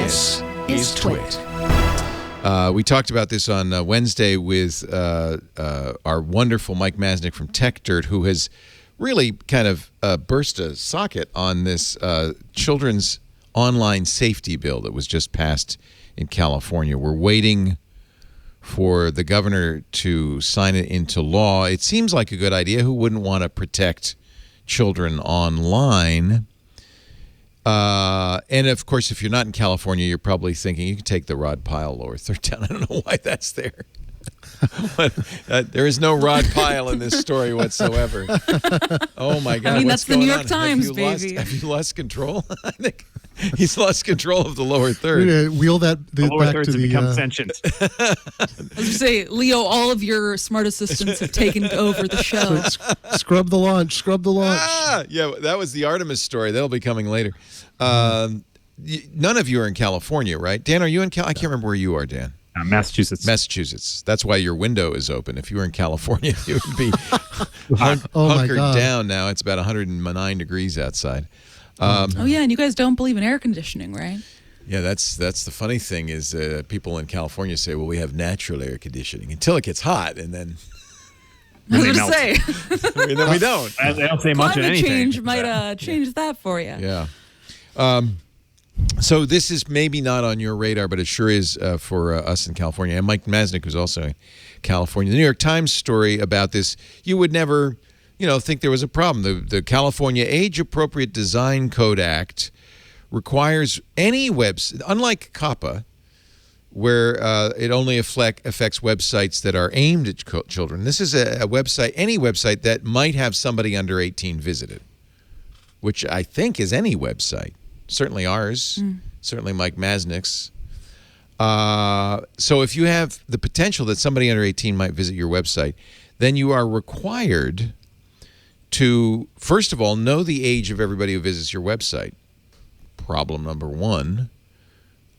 This is TWiT. We talked about this on Wednesday with our wonderful Mike Masnick from TechDirt, who has really kind of burst a socket on this children's online safety bill that was just passed in California. We're waiting for the governor to sign it into law. It seems like a good idea. Who wouldn't want to protect children online? And of course, if you're not in California, you're probably thinking you can take the Rod Pyle lower third down. I don't know why that's there. But, there is no Rod Pyle in this story whatsoever. Oh my God! I mean, that's the New York Times, baby. Have you lost control? I think he's lost control of the lower third. We're gonna wheel that the lower back thirds to have the become sentient. I was going to say, Leo, all of your smart assistants have taken over the show. Scrub the launch. Scrub the launch. Yeah, that was the Artemis story. That'll be coming later. None of you are in California, right? Dan, are you in Cal? I can't remember where you are, Dan. Massachusetts. Massachusetts. That's why your window is open. If you were in California, you would be Oh my hunkered God. down now. It's about 109 degrees outside. Oh, yeah, and you guys don't believe in air conditioning, right? Yeah, that's the funny thing is people in California say, well, we have natural air conditioning until it gets hot, and then I was going to say. and then we don't. They don't say much of Climate anything. change might change that for you. Yeah. So this is maybe not on your radar, but it sure is for us in California. And Mike Masnick, who's also in California. The New York Times story about this, you would never, think there was a problem. The California Age-Appropriate Design Code Act requires any website, unlike COPPA, where it only affects websites that are aimed at children. This is a website, any website that might have somebody under 18 visited, which I think is any website. Certainly ours, certainly Mike Masnick's. So if you have the potential that somebody under 18 might visit your website, then you are required to, first of all, know the age of everybody who visits your website. Problem number one,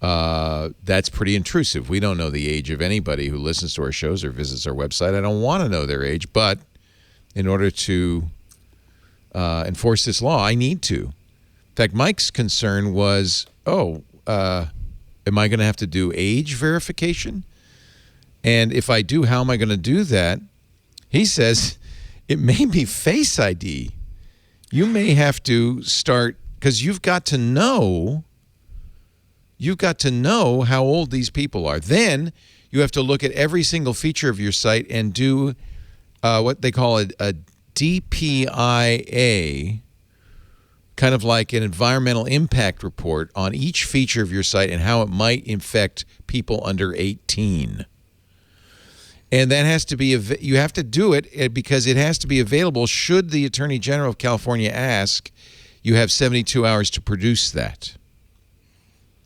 that's pretty intrusive. We don't know the age of anybody who listens to our shows or visits our website. I don't want to know their age, but in order to enforce this law, I need to. In fact, Mike's concern was, am I going to have to do age verification? And if I do, how am I going to do that? He says it may be Face ID. You may have to start, because you've got to know how old these people are. Then you have to look at every single feature of your site and do what they call a DPIA, kind of like an environmental impact report on each feature of your site and how it might affect people under 18. And that has to be, you have to do it because it has to be available should the Attorney General of California ask. You have 72 hours to produce that.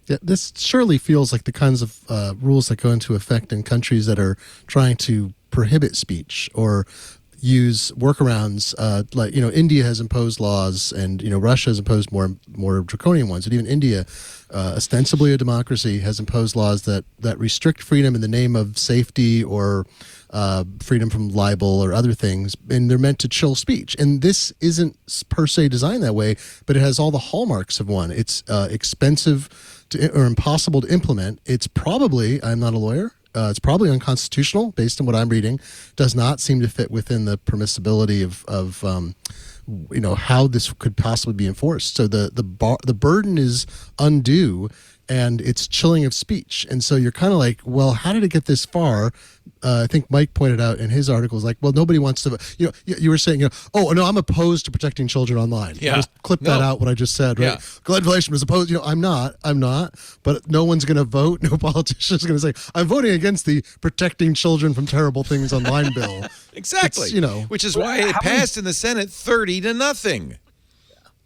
Yeah, this surely feels like the kinds of rules that go into effect in countries that are trying to prohibit speech or use workarounds. Like India has imposed laws, and Russia has imposed more draconian ones. And even India, ostensibly a democracy, has imposed laws that restrict freedom in the name of safety or freedom from libel or other things, and they're meant to chill speech. And this isn't per se designed that way, but it has all the hallmarks of one. It's expensive or impossible to implement. It's probably, I'm not a lawyer, it's probably unconstitutional based on what I'm reading. Does not seem to fit within the permissibility of how this could possibly be enforced. So the burden is undue, and it's chilling of speech. And so you're kind of like, well, how did it get this far? I think Mike pointed out in his articles, like, well, nobody wants to, you were saying, oh, no, I'm opposed to protecting children online. Yeah. Just clip that out, what I just said, right? Yeah. Glenn Fleishman is opposed. I'm not, but no one's going to vote. No politician is going to say, I'm voting against the protecting children from terrible things online bill. Exactly. It's, which is why it passed in the Senate 30-0.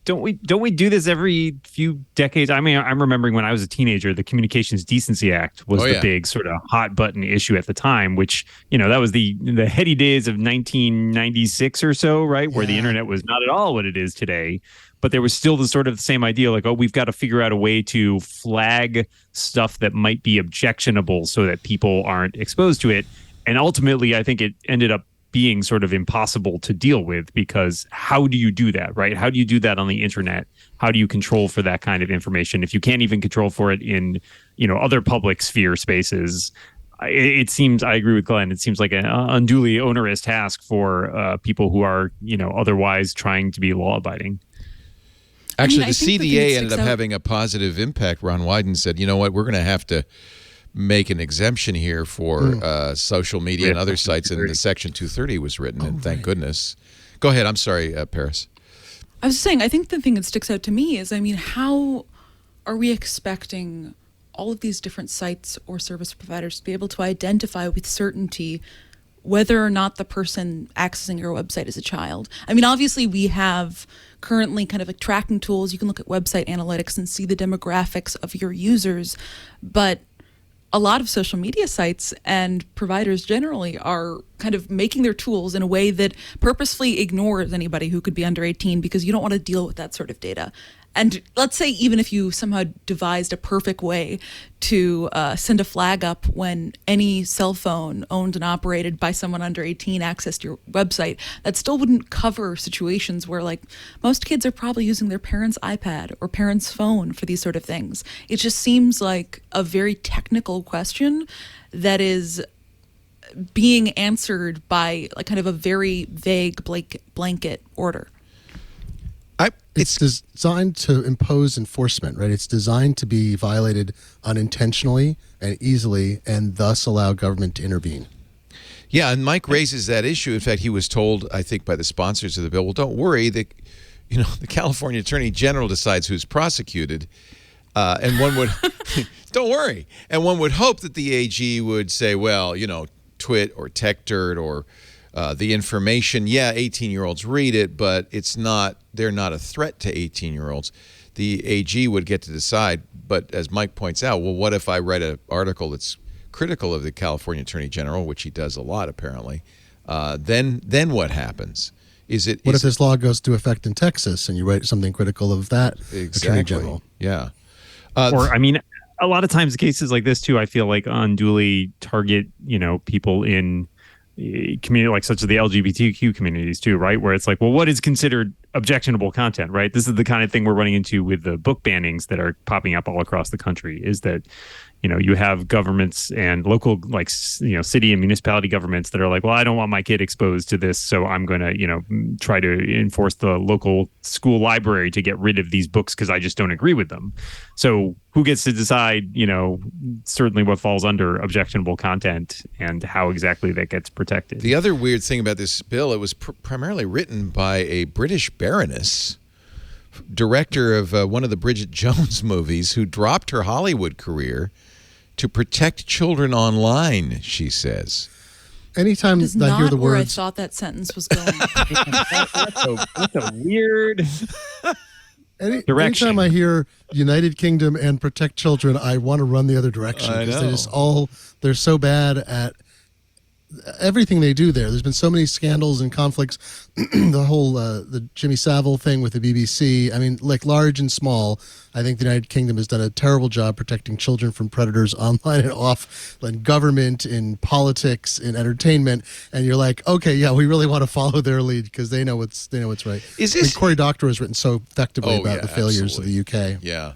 Don't we do this every few decades? I mean, I'm remembering when I was a teenager, the Communications Decency Act was the big sort of hot button issue at the time, which, that was the heady days of 1996 or so, right? Where the internet was not at all what it is today. But there was still the sort of the same idea, like, we've got to figure out a way to flag stuff that might be objectionable so that people aren't exposed to it. And ultimately, I think it ended up being sort of impossible to deal with, because how do you do that, right? How do you do that on the internet? how do you control for that kind of information if you can't even control for it in, other public sphere spaces? It seems, I agree with Glenn, it seems like an unduly onerous task for people who are, otherwise trying to be law abiding. Actually, the CDA ended up having a positive impact. Ron Wyden said, you know what, we're going to have to make an exemption here for social media and other sites, and the Section 230 was written, and thank goodness. Go ahead. I'm sorry, Paris. I was saying, I think the thing that sticks out to me is, how are we expecting all of these different sites or service providers to be able to identify with certainty whether or not the person accessing your website is a child? Obviously we have currently kind of like tracking tools. You can look at website analytics and see the demographics of your users, but a lot of social media sites and providers generally are kind of making their tools in a way that purposefully ignores anybody who could be under 18 because you don't want to deal with that sort of data. And let's say even if you somehow devised a perfect way to send a flag up when any cell phone owned and operated by someone under 18 accessed your website, that still wouldn't cover situations where, like, most kids are probably using their parents' iPad or parents' phone for these sort of things. It just seems like a very technical question that is being answered by like kind of a very vague blanket order. It's designed to impose enforcement, right? It's designed to be violated unintentionally and easily, and thus allow government to intervene. Yeah, and Mike raises that issue. In fact, he was told, I think, by the sponsors of the bill, well, don't worry, the California Attorney General decides who's prosecuted, and one would, don't worry, and one would hope that the AG would say, well, TWiT or TechDirt or the information, 18-year-olds read it, but they're not a threat to 18-year-olds. The AG would get to decide, but as Mike points out, well, what if I write an article that's critical of the California Attorney General, which he does a lot apparently, then what happens? What if this law goes into effect in Texas and you write something critical of that Attorney General? Yeah. A lot of times cases like this too, I feel like unduly target, people in community, like such as the LGBTQ communities too, right? Where it's like, well, what is considered objectionable content, right? This is the kind of thing we're running into with the book bannings that are popping up all across the country, is that, you have governments and local, like, city and municipality governments that are like, well, I don't want my kid exposed to this, so I'm going to, try to enforce the local school library to get rid of these books because I just don't agree with them. So who gets to decide, certainly what falls under objectionable content and how exactly that gets protected? The other weird thing about this bill, it was primarily written by a British baroness, director of one of the Bridget Jones movies, who dropped her Hollywood career to protect children online, she says. Anytime I hear the where words, I thought that sentence was going. That's a weird direction. Anytime I hear United Kingdom and protect children, I want to run the other direction, because they're so bad at everything they do there. There's been so many scandals and conflicts. The whole the Jimmy Savile thing with the BBC. Like, large and small, I think the United Kingdom has done a terrible job protecting children from predators online and off, in government, in politics, in entertainment. And you're like, okay, yeah, we really want to follow their lead because they know what's right. Cory Doctorow has written so effectively about the failures of the UK. Yeah.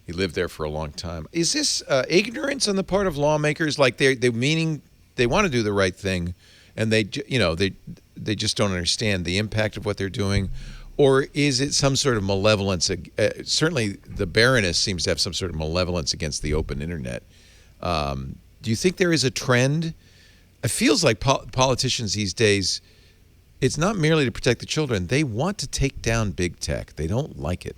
He lived there for a long time. Is this ignorance on the part of lawmakers? Like, they want to do the right thing, and they just don't understand the impact of what they're doing? Or is it some sort of malevolence? Certainly the Baroness seems to have some sort of malevolence against the open internet. Do you think there is a trend? It feels like politicians these days, it's not merely to protect the children. They want to take down big tech. They don't like it.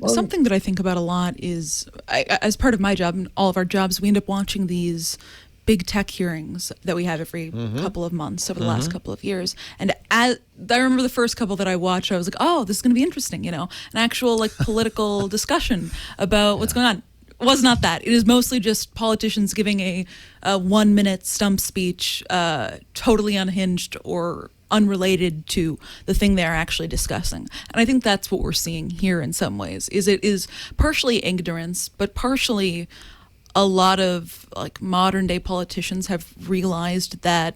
Something that I think about a lot is, as part of my job and all of our jobs, we end up watching these big tech hearings that we have every couple of months over the last couple of years. And I remember the first couple that I watched, I was like, oh, this is going to be interesting, an actual political discussion about what's going on. It was not that. It is mostly just politicians giving a 1-minute stump speech, totally unhinged or unrelated to the thing they're actually discussing. And I think that's what we're seeing here in some ways, is it is partially ignorance, but partially a lot of modern day politicians have realized that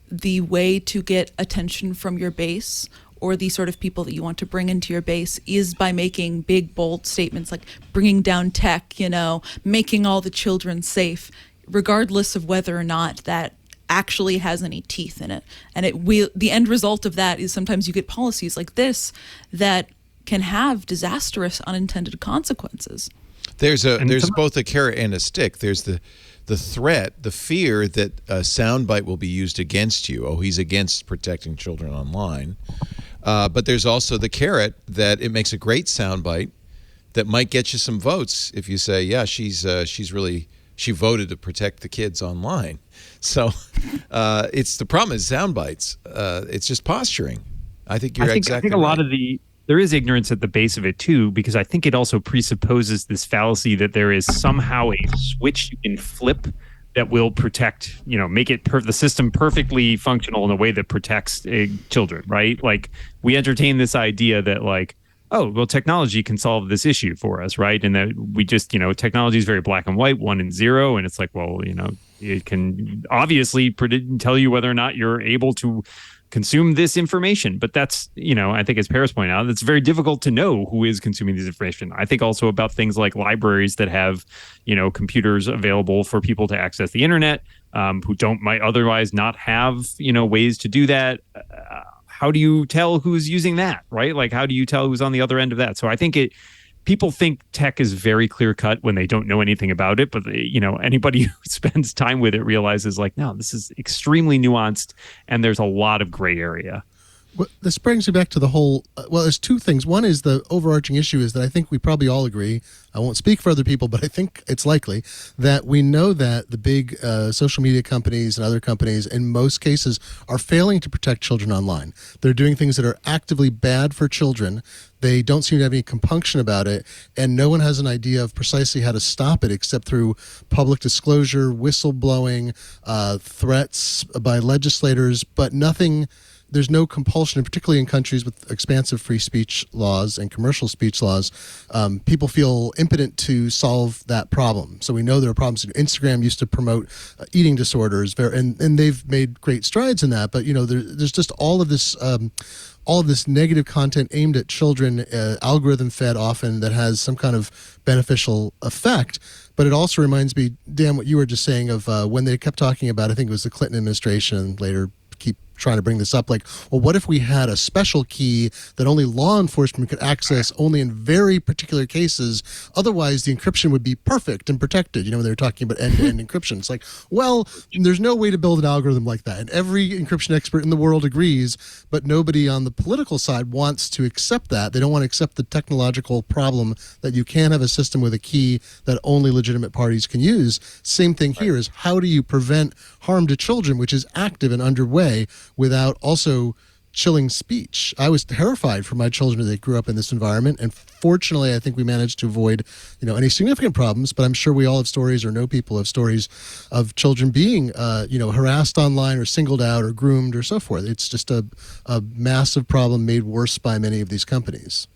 the way to get attention from your base or the sort of people that you want to bring into your base is by making big, bold statements like bringing down tech, making all the children safe, regardless of whether or not that actually has any teeth in it. And the end result of that is sometimes you get policies like this that can have disastrous unintended consequences. There's both a carrot and a stick. There's the threat, the fear that a soundbite will be used against you. Oh, he's against protecting children online. But there's also the carrot that it makes a great soundbite that might get you some votes if you say, yeah, she voted to protect the kids online. So it's the problem is sound bites. It's just posturing. I think you're exactly right. I think a lot of there is ignorance at the base of it too, because I think it also presupposes this fallacy that there is somehow a switch you can flip that will protect, make it the system perfectly functional in a way that protects children, right? Like we entertain this idea that like, oh, well, technology can solve this issue for us, right? And that we just, technology is very black and white, 1 and 0. And it's like, well, it can obviously tell you whether or not you're able to consume this information. But that's, I think as Paris pointed out, it's very difficult to know who is consuming this information. I think also about things like libraries that have, computers available for people to access the internet, who might otherwise not have, ways to do that. How do you tell who's using that, right? Like, how do you tell who's on the other end of that? So I think people think tech is very clear cut when they don't know anything about it. But, anybody who spends time with it realizes like, no, this is extremely nuanced and there's a lot of gray area. Well, this brings me back to the whole, there's two things. One is the overarching issue is that I think we probably all agree, I won't speak for other people, but I think it's likely that we know that the big social media companies and other companies in most cases are failing to protect children online. They're doing things that are actively bad for children. They don't seem to have any compunction about it, and no one has an idea of precisely how to stop it except through public disclosure, whistleblowing, threats by legislators, but nothing. There's no compulsion, and particularly in countries with expansive free speech laws and commercial speech laws, people feel impotent to solve that problem. So we know there are problems. Instagram used to promote eating disorders, and they've made great strides in that. But there's just all of this negative content aimed at children, algorithm fed often, that has some kind of beneficial effect. But it also reminds me, Dan, what you were just saying of when they kept talking about, I think it was the Clinton administration, later keep trying to bring this up, like, well, what if we had a special key that only law enforcement could access only in very particular cases? Otherwise, the encryption would be perfect and protected. When they were talking about end-to-end encryption. It's like, well, there's no way to build an algorithm like that. And every encryption expert in the world agrees, but nobody on the political side wants to accept that. They don't want to accept the technological problem that you can have a system with a key that only legitimate parties can use. Same thing here is, how do you prevent harm to children, which is active and underway, without also chilling speech? I was terrified for my children as they grew up in this environment, and fortunately I think we managed to avoid any significant problems, but I'm sure we all have stories, or know people have stories, of children being harassed online or singled out or groomed or so forth. It's just a massive problem made worse by many of these companies.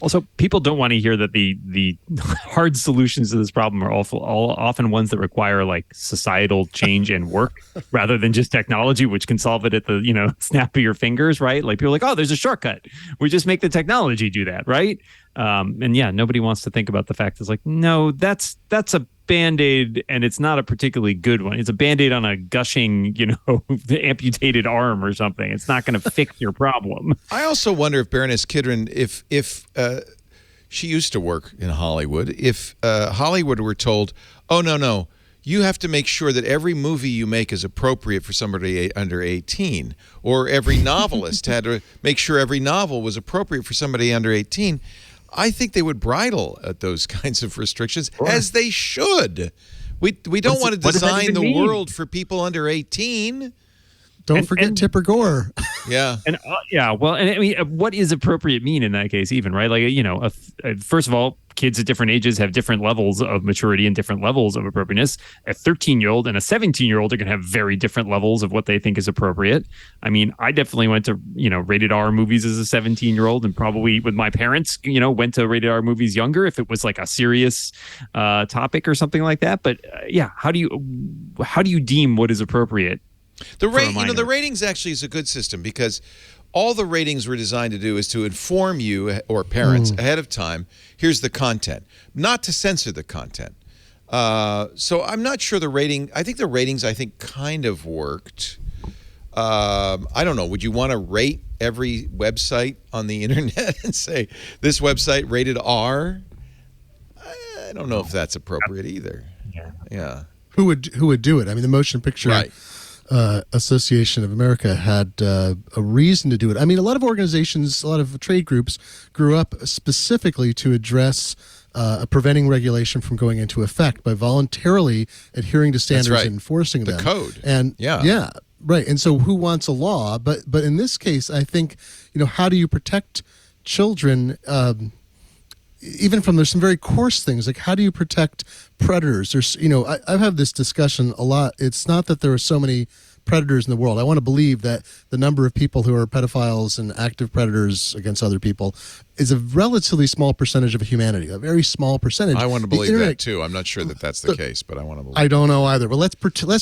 Also, people don't want to hear that the hard solutions to this problem are often ones that require like societal change and work rather than just technology, which can solve it at the snap of your fingers, right? Like people are like, oh, there's a shortcut. We just make the technology do that, right? And yeah, nobody wants to think about the fact it's like, no, that's a Band-Aid, and it's not a particularly good one. It's a Band-Aid on a gushing, amputated arm or something. It's not going to fix your problem. I also wonder if Baroness Kidron, if she used to work in Hollywood, if Hollywood were told, oh, no, you have to make sure that every movie you make is appropriate for somebody under 18, or every novelist had to make sure every novel was appropriate for somebody under 18, I think they would bridle at those kinds of restrictions, as they should. We don't want to design the world for people under 18. Don't forget Tipper Gore. Yeah. And I mean, what is appropriate mean in that case even, right? Like, first of all, kids at different ages have different levels of maturity and different levels of appropriateness. A 13-year-old and a 17-year-old are going to have very different levels of what they think is appropriate. I mean, I definitely went to, rated R movies as a 17-year-old, and probably with my parents, went to rated R movies younger if it was like a serious topic or something like that. But how do you deem what is appropriate? The ratings actually is a good system, because all the ratings were designed to do is to inform you or parents ahead of time. Here's the content, not to censor the content. So I'm not sure the rating. I think the ratings kind of worked. I don't know. Would you want to rate every website on the internet and say this website rated R? I don't know if that's appropriate either. Yeah. Who would do it? I mean, the Motion Picture Association of America had a reason to do it. I mean, a lot of organizations, a lot of trade groups grew up specifically to address preventing regulation from going into effect by voluntarily adhering to standards and enforcing them. The code. And yeah, right. And so who wants a law? But in this case, I think, how do you protect children even from there's some very coarse things, like how do you protect predators? There's, I've had this discussion a lot. It's not that there are so many predators in the world. I want to believe that the number of people who are pedophiles and active predators against other people is a relatively small percentage of humanity, a very small percentage. I want to believe that too. I'm not sure that that's the case, but I want to believe. I don't know either. But let's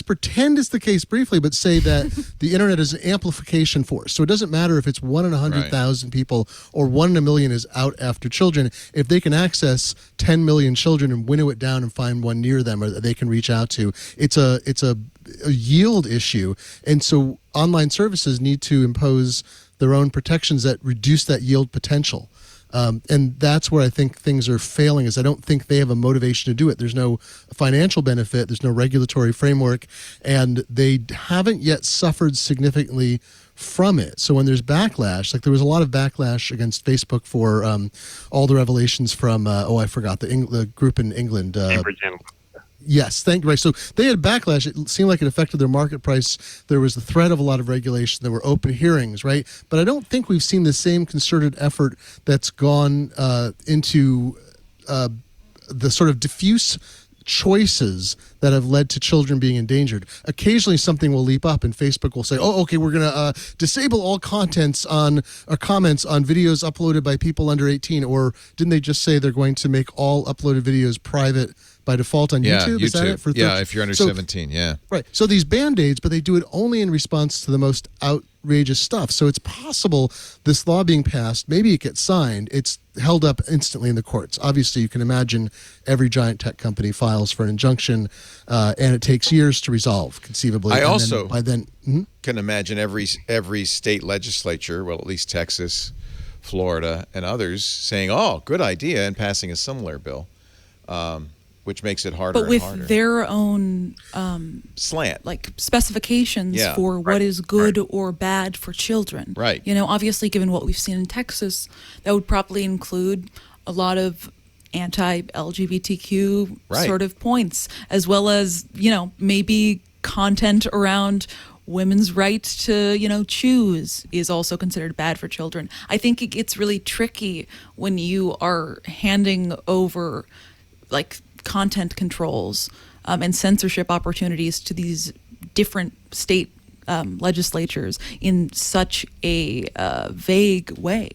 pretend it's the case briefly, but say that the internet is an amplification force. So it doesn't matter if it's 1 in 100,000 people or 1 in a million is out after children. If they can access 10 million children and winnow it down and find one near them or that they can reach out to, it's a yield issue. And so online services need to impose their own protections that reduce that yield potential. And that's where I think things are failing, is I don't think they have a motivation to do it. There's no financial benefit. There's no regulatory framework. And they haven't yet suffered significantly from it. So when there's backlash, like there was a lot of backlash against Facebook for all the revelations from, I forgot, the group in England. Cambridge Analytica. Yes, thank you. Right. So they had backlash. It seemed like it affected their market price. There was the threat of a lot of regulation. There were open hearings, right? But I don't think we've seen the same concerted effort that's gone into the sort of diffuse choices that have led to children being endangered. Occasionally something will leap up and Facebook will say, okay, we're going to disable all comments on videos uploaded by people under 18. Or didn't they just say they're going to make all uploaded videos private by default on YouTube? Is that it? If you're under 17, yeah. Right. So these Band-Aids, but they do it only in response to the most outrageous stuff. So it's possible this law being passed, maybe it gets signed, it's held up instantly in the courts. Obviously, you can imagine every giant tech company files for an injunction, and it takes years to resolve, conceivably. I also can imagine every state legislature, well, at least Texas, Florida, and others, saying, good idea, and passing a similar bill. Which makes it harder but with and harder. Their own slant, like specifications for what is good or bad for children. Right. Obviously, given what we've seen in Texas, that would probably include a lot of anti-LGBTQ sort of points, as well as maybe content around women's right to choose is also considered bad for children. I think it gets really tricky when you are handing over like content controls and censorship opportunities to these different state legislatures in such a vague way.